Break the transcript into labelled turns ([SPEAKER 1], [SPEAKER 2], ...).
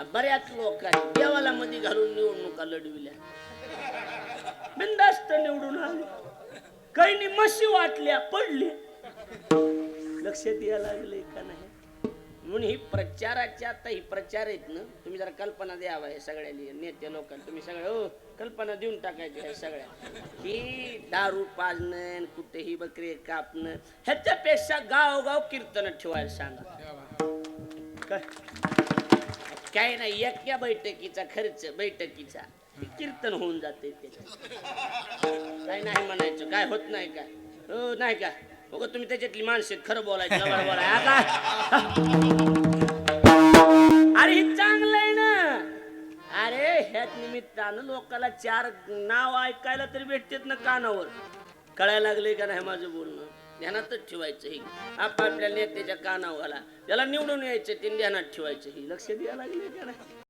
[SPEAKER 1] बऱ्याच लोकांनी देवाला मध्ये घालून निवडणुका लढविल्या, बिनधास्त निवडून आले. काही म्हशी वाटल्या पडले, लक्षात यायला लागले का नाही. म्हणून ही प्रचाराच्या, आता ही प्रचार आहेत ना, तुम्ही जरा कल्पना द्यावा हे सगळ्या नेते लोकांना. तुम्ही सगळ्या कल्पना देऊन टाकायची ह्या सगळ्या. ही दारू पाजणं, कुठेही बकरी कापणं, ह्याच्यापेक्षा गावोगाव कीर्तन ठेवायला सांगा. काय नाही, एका बैठकीचा खर्च, बैठकीचा कीर्तन होऊन जाते. काय नाही म्हणायचं, काय होत नाही काय, हो नाही का. बघा तुम्ही त्याच्यातली माणसं खरं बोलायचं, बोलाय अरे हे चांगलं आहे ना. अरे ह्याच निमित्तानं लोकांना चार नाव ऐकायला तरी भेटतेत ना कानावर. कळायला लागले का नाही माझं बोलणं. ध्यानातच ठेवायचं ही, आपापल्या नेत्याच्या कानावर घाला. त्याला निवडून यायचं ते ध्यानात ठेवायचं ही. लक्ष द्यायला लागले का नाही.